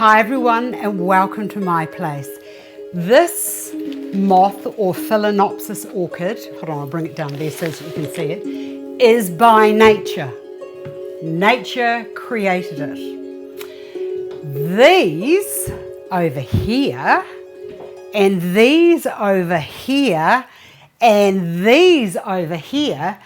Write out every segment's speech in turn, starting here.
Hi everyone and welcome to my place. This moth or phalaenopsis orchid, hold on, I'll bring it down there so that you can see it, is by nature. Nature created it. These over here and these over here and these over here,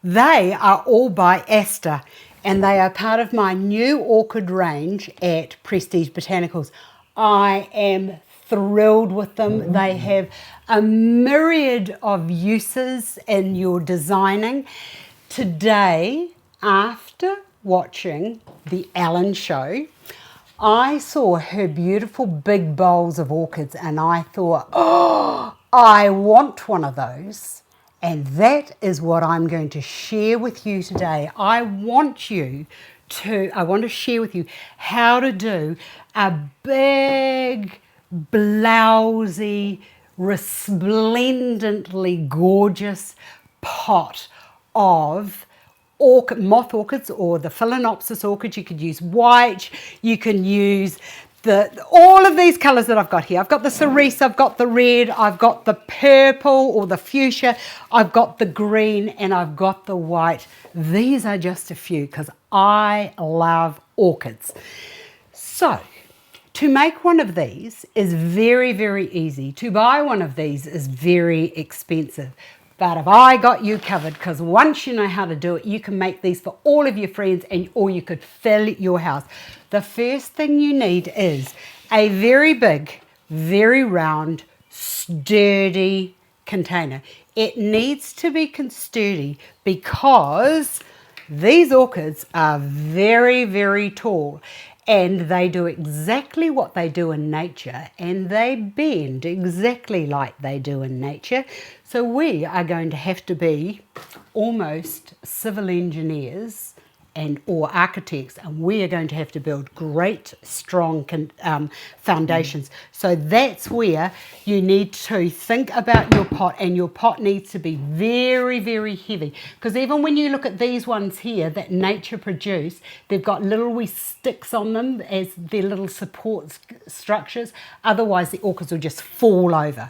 they are all by Astar, and they are part of my new orchid range at Prestige Botanicals. I am thrilled with them. They have a myriad of uses in your designing. Today, after watching the Ellen show, I saw her beautiful big bowls of orchids and I thought, oh, I want one of those. And that is what I'm going to share with you today. I want to share with you how to do a big, blousy, resplendently gorgeous pot of moth orchids, or the phalaenopsis orchid. You could use white, you can use all of these colours that I've got here. I've got the cerise, I've got the red, I've got the purple or the fuchsia, I've got the green, and I've got the white. These are just a few because I love orchids. So to make one of these is very, very easy. To buy one of these is very expensive. But have I got you covered, because once you know how to do it, you can make these for all of your friends or you could fill your house. The first thing you need is a very big, very round, sturdy container. It needs to be sturdy because these orchids are very, very tall. And they do exactly what they do in nature, and they bend exactly like they do in nature. So we are going to have to be almost civil engineers or architects, and we are going to have to build great, strong foundations. So that's where you need to think about your pot, and your pot needs to be very, very heavy. Because even when you look at these ones here that nature produced, they've got little wee sticks on them as their little support structures. Otherwise, the orchids will just fall over.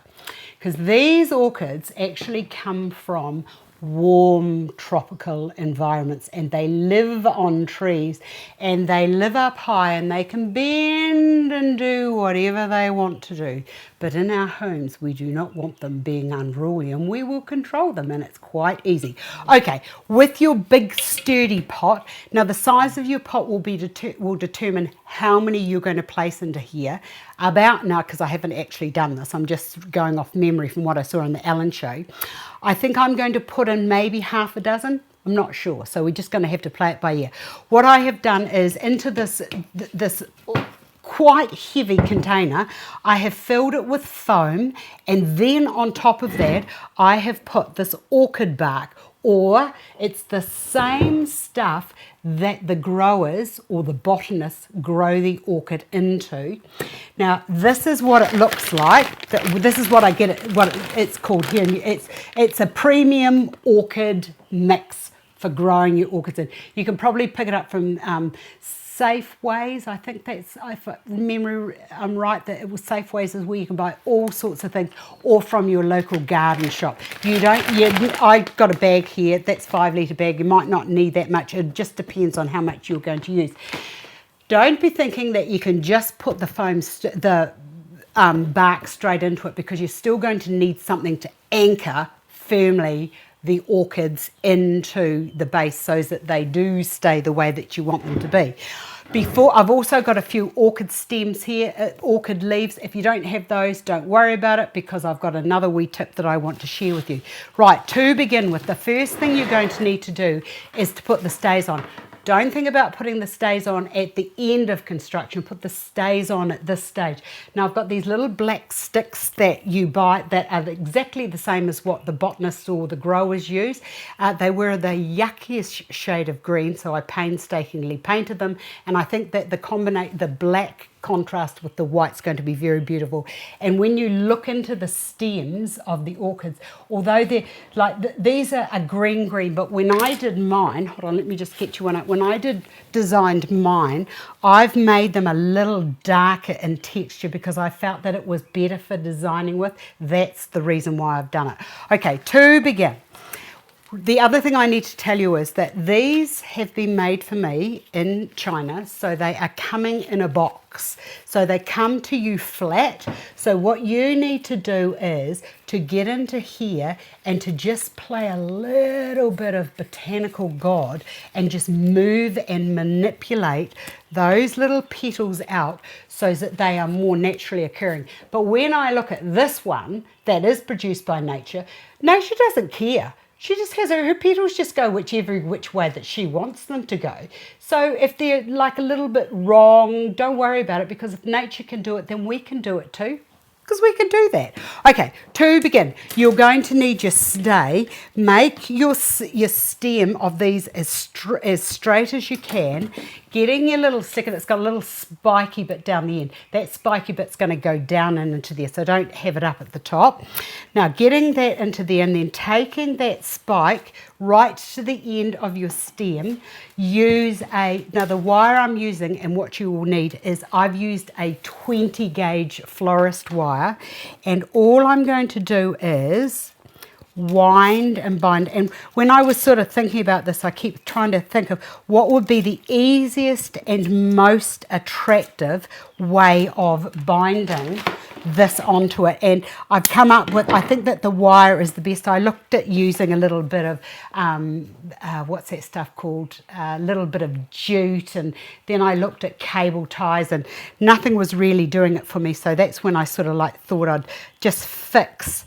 Because these orchids actually come from warm tropical environments, and they live on trees and they live up high, and they can bend and do whatever they want to do. But in our homes, we do not want them being unruly, and we will control them, and it's quite easy. Okay, with your big sturdy pot, now the size of your pot will determine how many you're going to place into here. Now, because I haven't actually done this, I'm just going off memory from what I saw on the Ellen show. I think I'm going to put in maybe half a dozen. I'm not sure, so we're just going to have to play it by ear. What I have done is into this quite heavy container, I have filled it with foam, and then on top of that I have put this orchid bark, or it's the same stuff that the growers or the botanists grow the orchid into. Now this is what it looks like. This is what I get it, what it's called here. It's a premium orchid mix for growing your orchids in. You can probably pick it up from Safeways. I think that's, if memory I'm right, that it was Safeways is where you can buy all sorts of things, or from your local garden shop. I got a bag here, that's 5 litre bag. You might not need that much. It just depends on how much you're going to use. Don't be thinking that you can just put the foam, bark straight into it, because you're still going to need something to anchor firmly the orchids into the base so that they do stay the way that you want them to be. I've also got a few orchid stems here, orchid leaves. If you don't have those, don't worry about it, because I've got another wee tip that I want to share with you. Right, to begin with, the first thing you're going to need to do is to put the stays on. Don't think about putting the stays on at the end of construction. Put the stays on at this stage. Now I've got these little black sticks that you buy that are exactly the same as what the botanists or the growers use. They were the yuckiest shade of green, so I painstakingly painted them, and I think that the black contrast with the white's going to be very beautiful. And when you look into the stems of the orchids, although they're like, these are a green, but when I did mine, hold on, let me just get you one up. When I designed mine, I've made them a little darker in texture because I felt that it was better for designing with. That's the reason why I've done it. Okay, to begin. The other thing I need to tell you is that these have been made for me in China, so they are coming in a box. So they come to you flat. So what you need to do is to get into here and to just play a little bit of botanical God and just move and manipulate those little petals out so that they are more naturally occurring. But when I look at this one that is produced by nature, nature doesn't care. She just has her petals just go which way that she wants them to go. So if they're like a little bit wrong, don't worry about it, because if nature can do it, then we can do it too. Because we can do that. Okay, to begin, you're going to need your stay. Make your stem of these as straight as you can. Getting your little stick, it's got a little spiky bit down the end. That spiky bit's going to go down and into there, so don't have it up at the top. Now, getting that into there and then taking that spike right to the end of your stem, now the wire I'm using and what you will need is I've used a 20 gauge florist wire, and all I'm going to do is wind and bind. And when I was sort of thinking about this, I keep trying to think of what would be the easiest and most attractive way of binding this onto it, and I've come up with, I think that the wire is the best. I looked at using a little bit of what's that stuff called, a little bit of jute, and then I looked at cable ties and nothing was really doing it for me, so that's when I sort of like thought I'd just fix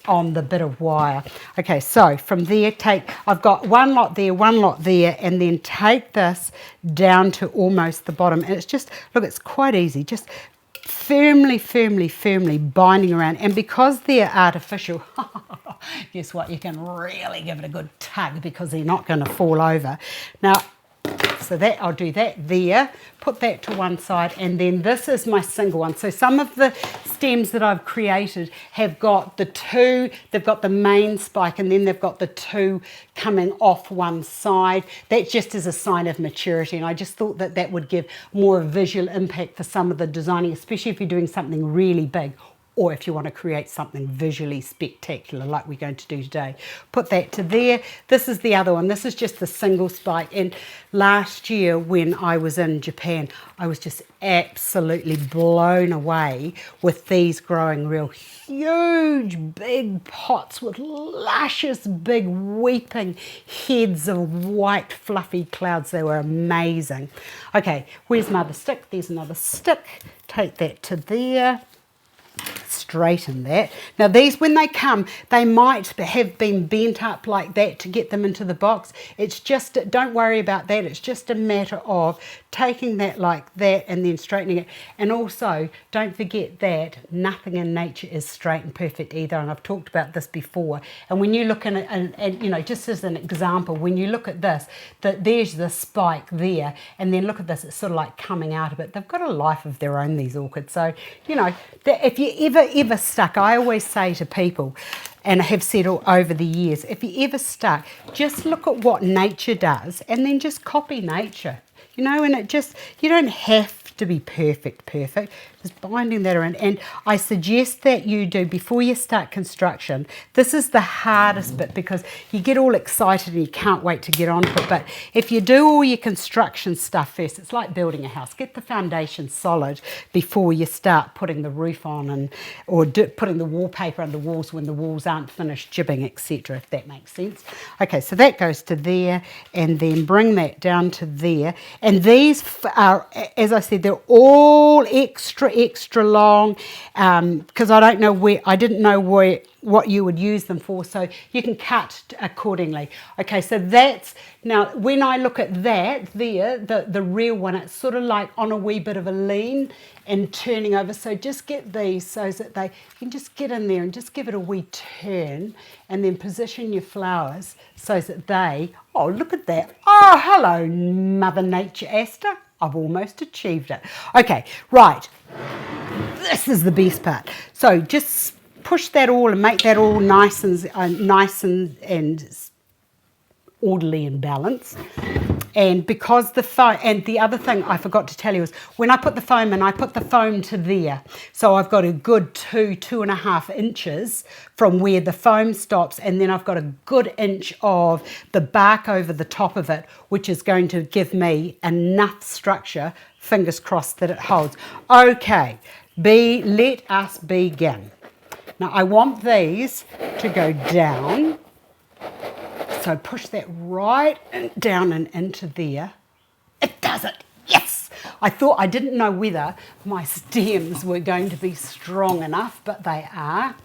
on the bit of wire. Okay, so from there I've got one lot there, and then take this down to almost the bottom, and it's just, look, it's quite easy, just firmly binding around. And because they're artificial, guess what, you can really give it a good tug because they're not going to fall over. Now, so that I'll do that there, put that to one side, and then this is my single one. So some of the stems that I've created have got the two, they've got the main spike, and then they've got the two coming off one side. That just is a sign of maturity, and I just thought that that would give more visual impact for some of the designing, especially if you're doing something really big, or if you want to create something visually spectacular like we're going to do today. Put that to there. This is the other one. This is just the single spike. And last year when I was in Japan, I was just absolutely blown away with these growing real huge big pots with luscious big weeping heads of white fluffy clouds. They were amazing. Okay, where's my other stick? There's another stick. Take that to there. Straighten that. Now these, when they come, they might have been bent up like that to get them into the box. It's just, don't worry about that. It's just a matter of taking that like that and then straightening it. And also, don't forget that nothing in nature is straight and perfect either. And I've talked about this before. And when you look in it, and you know, just as an example, when you look at this, there's the spike there, and then look at this, it's sort of like coming out of it. They've got a life of their own, these orchids. So, you know, if you ever stuck, I always say to people, and I have said all over the years, if you ever stuck, just look at what nature does and then just copy nature, you know, and it just, you don't have to be perfect, just binding that around. And I suggest that you do, before you start construction, this is the hardest bit because you get all excited and you can't wait to get onto it. But if you do all your construction stuff first, it's like building a house. Get the foundation solid before you start putting the roof on, or putting the wallpaper on the walls when the walls aren't finished jibbing, etc., if that makes sense. Okay, so that goes to there, and then bring that down to there. And these are, as I said, they're all extra long, because I didn't know what you would use them for, so you can cut accordingly. Okay, so that's, now when I look at that there, the real one, it's sort of like on a wee bit of a lean and turning over. So just get these so that you can just get in there and just give it a wee turn, and then position your flowers so that they, oh, look at that. Oh, hello, Mother Nature, Astar. I've almost achieved it. Okay, right. This is the best part. So just push that all and make that all nice and orderly and balanced. And because the foam, and the other thing I forgot to tell you is when I put the foam in, I put the foam to there. So I've got a good 2.5 inches from where the foam stops, and then I've got a good inch of the bark over the top of it, which is going to give me enough structure, fingers crossed, that it holds. Okay, let us begin. Now I want these to go down. So push that right down and into there. It does it, yes! I didn't know whether my stems were going to be strong enough, but they are.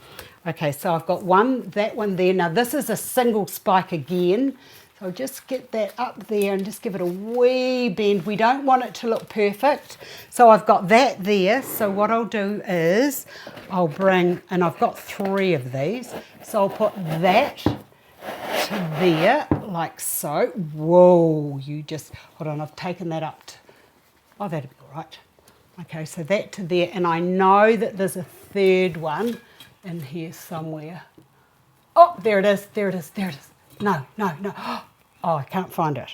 Okay, so I've got that one there. Now this is a single spike again. So just get that up there and just give it a wee bend. We don't want it to look perfect. So I've got that there. So what I'll do is I'll bring, and I've got 3 of these. So I'll put that to there, like so. Whoa, hold on, I've taken that up to, oh, that'll be all right. Okay, so that to there, and I know that there's a 3rd one in here somewhere. Oh, there it is. No. Oh, I can't find it.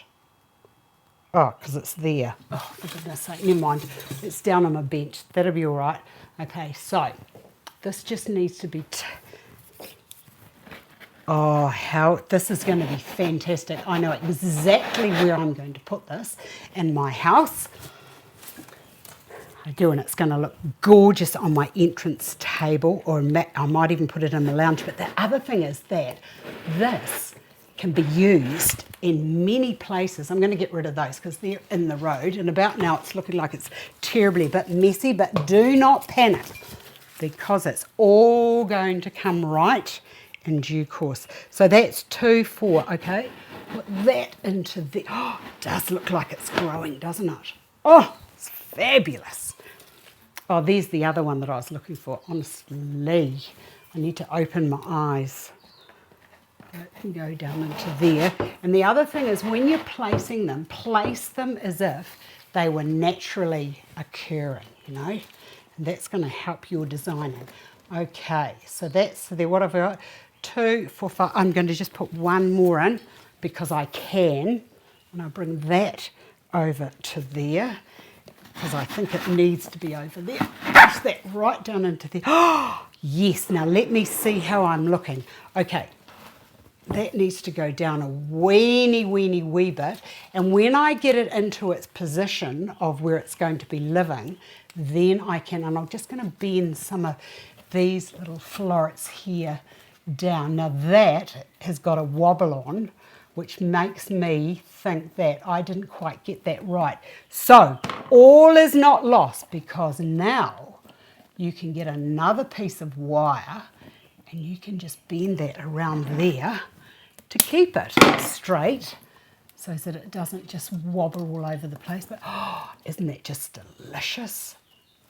Oh, because it's there. Oh, for goodness sake, never mind. It's down on my bench. That'll be all right. Okay, so this just needs to be... Oh, this is going to be fantastic. I know exactly where I'm going to put this in my house. I do, and it's going to look gorgeous on my entrance table, or I might even put it in the lounge. But the other thing is that this can be used in many places. I'm going to get rid of those because they're in the road, and about now it's looking like it's terribly a bit messy, but do not panic because it's all going to come right in due course. So that's 2, 4, okay? Put that into the, oh, it does look like it's growing, doesn't it? Oh, it's fabulous. Oh, there's the other one that I was looking for. Honestly, I need to open my eyes. That can go down into there. And the other thing is when you're placing them, place them as if they were naturally occurring, you know? And that's going to help your designing. Okay, so that's there. What have I got? 2, 4, 5. I'm going to just put 1 more in because I can. And I'll bring that over to there because I think it needs to be over there. Push that right down into there. Oh, yes. Now let me see how I'm looking. Okay. That needs to go down a wee bit. And when I get it into its position of where it's going to be living, then I can, and I'm just going to bend some of these little florets here down. Now that has got a wobble on, which makes me think that I didn't quite get that right. So all is not lost because now you can get another piece of wire and you can just bend that around there to keep it straight so that it doesn't just wobble all over the place. But oh, isn't that just delicious?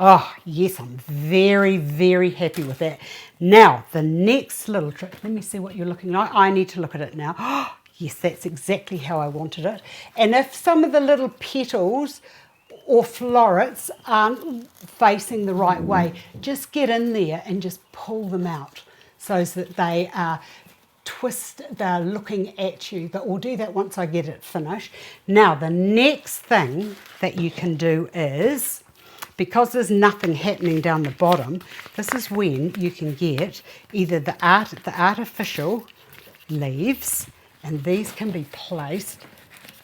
Oh, yes, I'm very happy with that. Now, the next little trick, let me see what you're looking like. I need to look at it now. Oh, yes, that's exactly how I wanted it. And if some of the little petals or florets aren't facing the right way, just get in there and just pull them out so that they are they're looking at you, but we'll do that once I get it finished. Now, the next thing that you can do is, because there's nothing happening down the bottom, this is when you can get either the artificial leaves, and these can be placed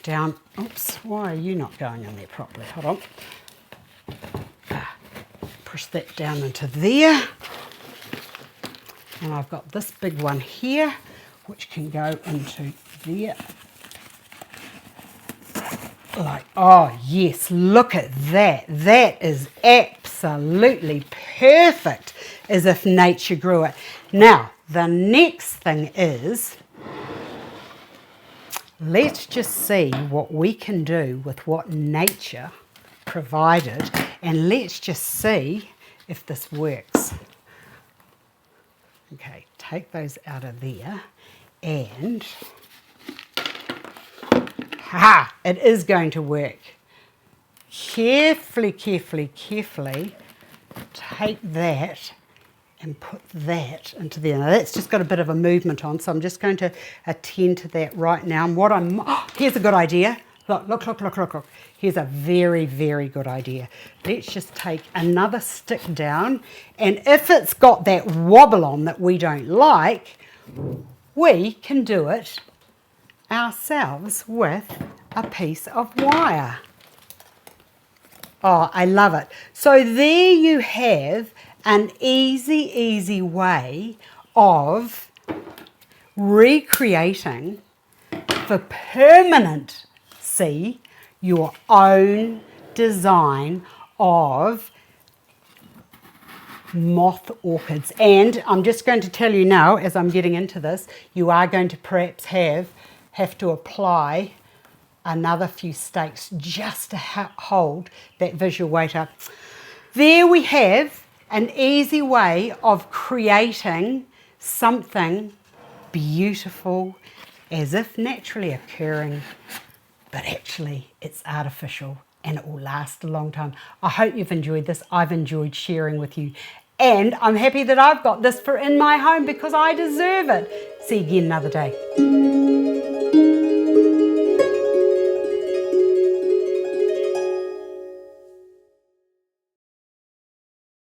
down. Oops, why are you not going in there properly? Hold on. Push that down into there. And I've got this big one here, which can go into there. Like, oh yes, look at that. That is absolutely perfect, as if nature grew it. Now, the next thing is, let's just see what we can do with what nature provided, and let's just see if this works. Okay, take those out of there, and ha! It is going to work. carefully take that and put that into there. Now that's just got a bit of a movement on, so I'm just going to attend to that right now. And what here's a good idea. Look. Here's a very, very good idea. Let's just take another stick down, and if it's got that wobble on that we don't like, we can do it ourselves with a piece of wire. Oh, I love it. So there you have an easy way of recreating for permanency your own design of moth orchids. And I'm just going to tell you now, as I'm getting into this, you are going to perhaps have to apply another few stakes just to hold that visual weight up. There we have an easy way of creating something beautiful as if naturally occurring, but actually it's artificial and it will last a long time. I hope you've enjoyed this. I've enjoyed sharing with you, and I'm happy that I've got this for in my home because I deserve it. See you again another day.